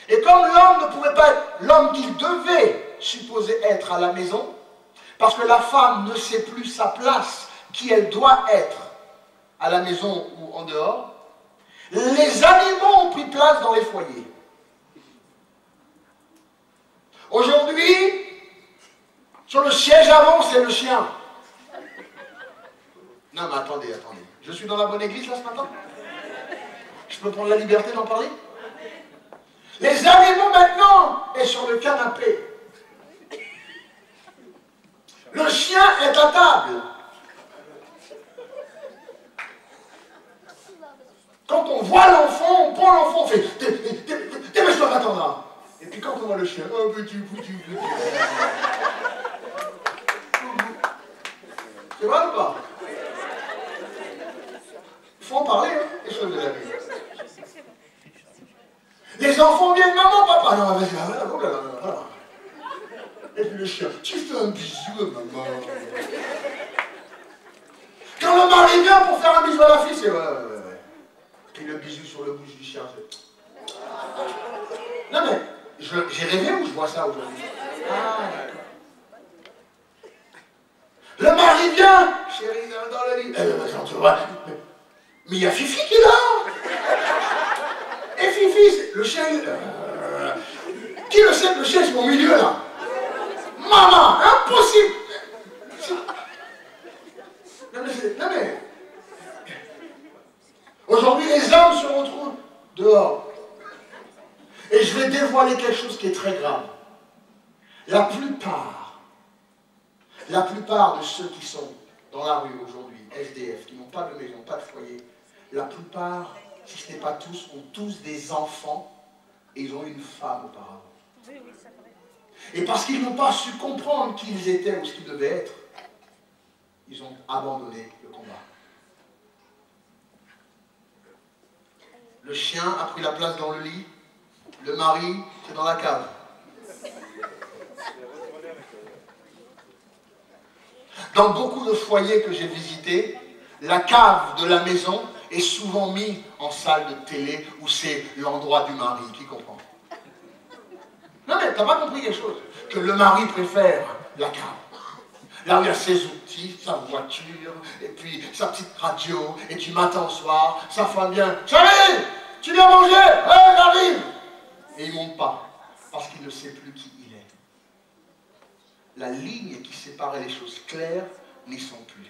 Et comme l'homme ne pouvait pas être l'homme qu'il devait supposer être à la maison, parce que la femme ne sait plus sa place, qui elle doit être à la maison ou en dehors, les animaux ont pris place dans les foyers. Aujourd'hui, sur le siège avant, c'est le chien. Non mais attendez. Je suis dans la bonne église là ce matin? Je peux prendre la liberté d'en parler? Les animaux maintenant est sur le canapé. Le chien est à table. Quand on voit l'enfant, on prend l'enfant, on fait dépêche-toi, va-t'en là. Et puis quand on voit le chien, oh petit. C'est vrai ou pas? Il faut en parler, hein, les choses de la vie. Les enfants viennent, maman, papa. Non, vas-y, voilà. Et puis le chien, tu fais un bisou à maman. Quand le mari vient pour faire un bisou à la fille, c'est ouais. Puis le bisou sur le bouche du chien, c'est... Non mais, j'ai rêvé ou je vois ça aujourd'hui? Le mari vient, chérie, dans le lit. Tu vois, mais il y a Fifi qui est là. Et Fifi, le chien, qui le sait que le chien c'est au milieu là? Maman, impossible. Non mais, aujourd'hui les hommes se retrouvent dehors. Et je vais dévoiler quelque chose qui est très grave. La plupart de ceux qui sont dans la rue aujourd'hui, SDF, qui n'ont pas de maison, pas de foyer, la plupart, si ce n'est pas tous, ont tous des enfants et ils ont une femme auparavant. Et parce qu'ils n'ont pas su comprendre qui ils étaient ou ce qu'ils devaient être, ils ont abandonné le combat. Le chien a pris la place dans le lit, le mari, c'est dans la cave. Dans beaucoup de foyers que j'ai visités, la cave de la maison est souvent mise en salle de télé où c'est l'endroit du mari, qui comprend? Non mais t'as pas compris quelque chose? Que le mari préfère la cave. Là où il y a ses outils, sa voiture, et puis sa petite radio, et du matin au soir, sa femme vient, chérie, tu viens manger? Ouais, j'arrive. Et il ne monte pas, parce qu'il ne sait plus qui il est. La ligne qui séparait les choses claires n'y sont plus.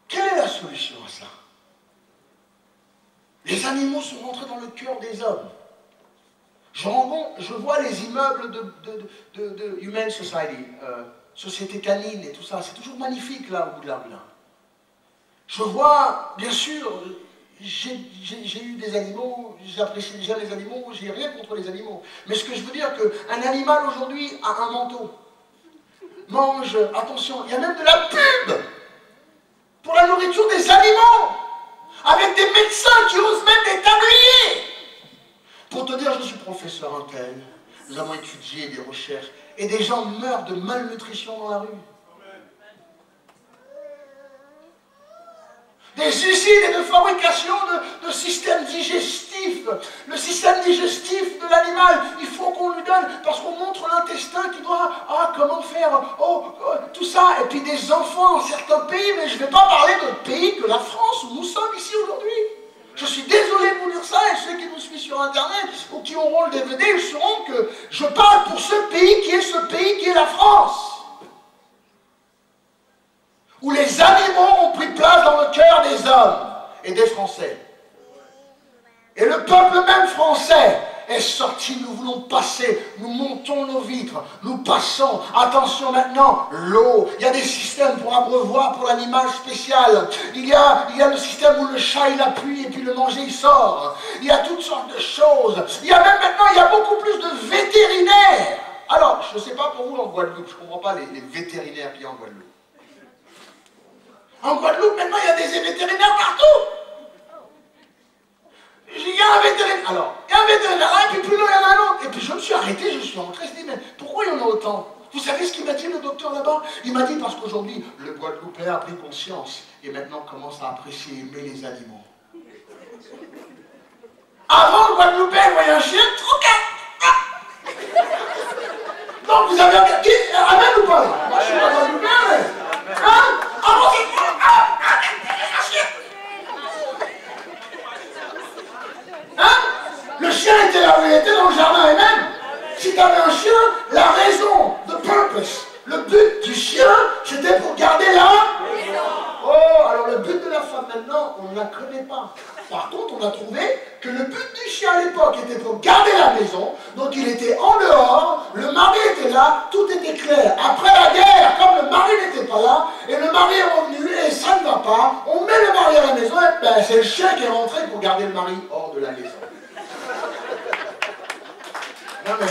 Quelle est la solution à ça? Les animaux sont rentrés dans le cœur des hommes. Je vois les immeubles de Humane Society, Société Canine et tout ça. C'est toujours magnifique là au bout de la rue. Je vois, bien sûr, j'ai eu des animaux, j'apprécie déjà les animaux, j'ai rien contre les animaux. Mais ce que je veux dire, qu'un animal aujourd'hui a un manteau, mange, attention, il y a même de la pub pour la nourriture des animaux, avec des médecins qui osent même des tabliers. Pour te dire, je suis professeur un tel, nous avons étudié des recherches, et des gens meurent de malnutrition dans la rue. Des usines et de fabrication de systèmes digestifs. Le système digestif de l'animal, il faut qu'on lui donne, parce qu'on montre l'intestin qui doit, comment faire, tout ça. Et puis des enfants dans certains pays, mais je ne vais pas parler d'autre pays que la France, où nous sommes ici aujourd'hui. Je suis désolé de vous dire ça, et ceux qui nous suivent sur Internet, ou qui auront le DVD, ils sauront que je parle pour ce pays qui est la France. Où les animaux ont pris place dans le cœur des hommes et des Français. Et le peuple même français est sorti, nous voulons passer, nous montons nos vitres, nous passons, attention maintenant, l'eau, il y a des systèmes pour abreuvoir pour l'animal spécial, il y a le système où le chat il appuie et puis le manger il sort, il y a toutes sortes de choses, il y a même maintenant, il y a beaucoup plus de vétérinaires. Alors, je ne sais pas pour vous en Guadeloupe, je ne comprends pas les vétérinaires qu'il y a en Guadeloupe. En Guadeloupe, maintenant, il y a des vétérinaires partout. Il y a un vétérinaire. Alors, il y a un vétérinaire là, et puis plus loin, il y en a un autre. Et puis je me suis arrêté, je suis rentré, je me suis dit, mais pourquoi il y en a autant? Vous savez ce qu'il m'a dit le docteur là-bas? Il m'a dit parce qu'aujourd'hui, le Guadeloupéen a pris conscience et maintenant commence à apprécier et aimer les animaux. Avant, le Guadeloupéen voyait un chien, donc vous avez regardé, amen ou pas? Moi je suis pas Guadeloupéen, mais... Hein? Avant c'est... un chien. Hein? Le chien était là où il était dans le jardin, et même si tu avais un chien, la raison, the purpose, le but du chien, c'était pour garder la maison. Oh, alors le but de la femme maintenant, on ne la connaît pas. Par contre, on a trouvé que le but du chien à l'époque était pour garder la maison, donc il était en dehors, le mari était là, tout était clair. Après la guerre, comme le mari n'était pas là, et le mari est revenu et ça ne va pas, on met le mari à la maison, et ben, c'est le chien qui est rentré pour garder le mari hors de la maison. Non mais,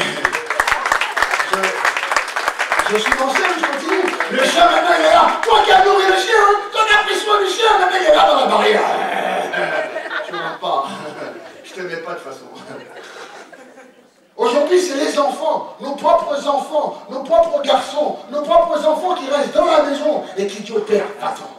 je suis lancé, je continue. Le chien maintenant il est là, toi qui as nourri le chien, hein, toi qui as pris soin du chien, maintenant il est là dans la barrière. Je ne m'aime pas, je ne t'aimais pas de toute façon. Aujourd'hui, c'est les enfants, nos propres garçons, nos propres enfants qui restent dans la maison et qui disent au père, va-t'en.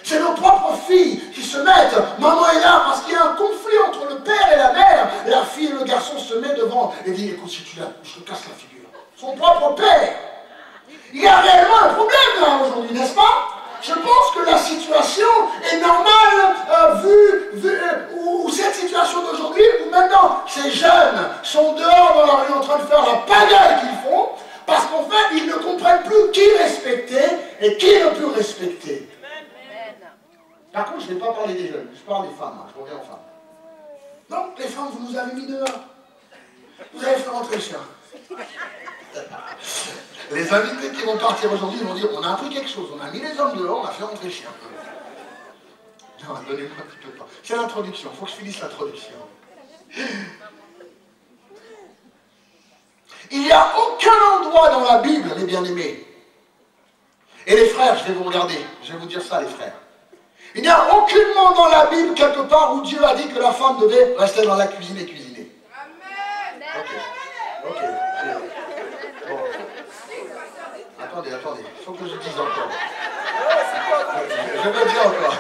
C'est nos propres filles qui se mettent, maman est là, parce qu'il y a un conflit entre le père et la mère. La fille et le garçon se met devant et dit, écoute, si tu la touches, je te casse la figure. Son propre père. Il y a réellement un problème là aujourd'hui, n'est-ce pas? Je pense que la situation est normale, ou cette situation d'aujourd'hui, où maintenant ces jeunes sont dehors dans la rue en train de faire la pagaille qu'ils font, parce qu'en fait, ils ne comprennent plus qui respecter et qui ne peut respecter. Par contre, je ne vais pas parler des jeunes, je parle des femmes, hein, je reviens aux femmes. Donc, les femmes, vous nous avez mis dehors. Vous avez fait rentrer le chien. Les invités qui vont partir aujourd'hui vont dire, on a appris quelque chose, on a mis les hommes dehors, on a fait rentrer le chien. Non, donnez-moi un petit peu de temps. C'est l'introduction, il faut que je finisse l'introduction. Il n'y a aucun endroit dans la Bible, les bien-aimés. Et les frères, je vais vous regarder, je vais vous dire ça, les frères. Il n'y a aucunement dans la Bible quelque part où Dieu a dit que la femme devait rester dans la cuisine et cuisiner. Amen. Ok. Bon. Attendez, il faut que je dise encore. Je veux dire encore.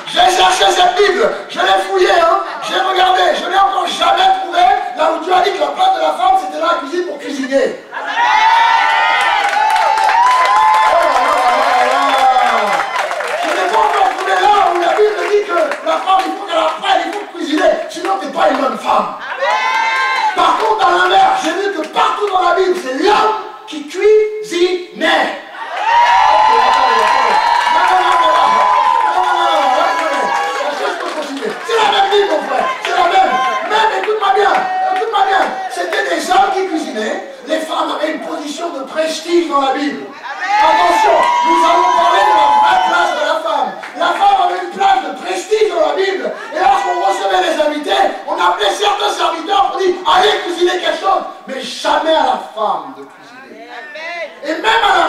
J'ai cherché cette Bible, je l'ai fouillée, hein. J'ai regardé, je n'ai encore jamais trouvé là où Dieu a dit que la place de la femme c'était dans la cuisine pour cuisiner. La femme, il faut qu'elle apprenne, il faut cuisiner, sinon tu n'es pas une bonne femme. Amen. Par contre, à l'inverse, j'ai vu que partout dans la Bible, c'est l'homme qui cuisinait. C'est la même Bible, mon frère, c'est la même. Même, écoute-moi bien, c'était des hommes qui cuisinaient, les femmes avaient une position de prestige dans la Bible. Attention, nous allons parler de la vraie place de la femme. La femme avait une place de prestige dans la Bible. Et lorsqu'on recevait les invités, on appelait certains serviteurs pour dire allez cuisiner quelque chose. Mais jamais à la femme de cuisiner. Et même à la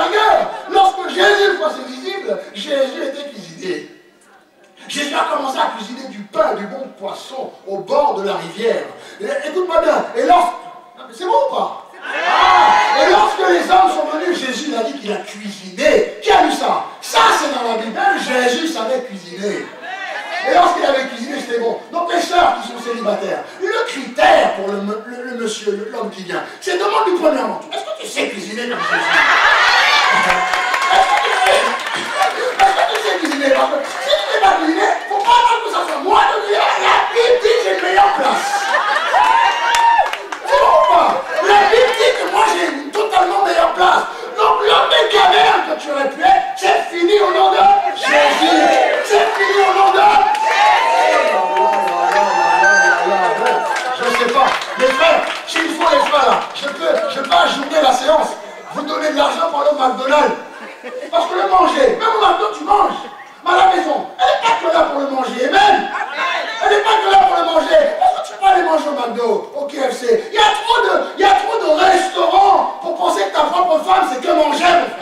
rigueur, lorsque Jésus, fois c'est visible, Jésus était cuisinier. Jésus a commencé à cuisiner du pain, du bon poisson au bord de la rivière. Écoute-moi bien. Et lorsque... C'est bon ou pas? Et lorsque les hommes sont venus, Jésus a dit qu'il a cuisiné. Qui a lu ça? Ça c'est dans la Bible. Même Jésus savait cuisiner. Et lorsqu'il avait cuisiné, c'était bon. Donc les sœurs qui sont célibataires, le critère pour le monsieur, l'homme qui vient, c'est demande-lui premièrement, est-ce que tu sais cuisiner comme Jésus? Est-ce que tu sais cuisiner? Parce que si tu ne sais pas cuisiner, il ne faut pas attendre que ça soit moi de dire la Bible dit que j'ai une meilleure place. C'est bon ou pas? La Bible dit que moi j'ai une totalement meilleure place. Donc l'homme des cavernes que tu aurais pu être, c'est fini au nom de Jésus. C'est fini au nom de Jésus. Je ne sais pas. Les frères, s'il faut les frères là, je peux ajourner la séance. Vous donnez de l'argent pour aller au McDonald's. Parce que le manger, même au McDonald's tu manges. Mais à la maison, elle n'est pas que là pour le manger. Amen. Elle n'est pas que là pour le manger. Pourquoi tu peux aller manger au McDo, au KFC? Il y a trop de restaurants pour penser que ta propre femme c'est que manger, mon frère.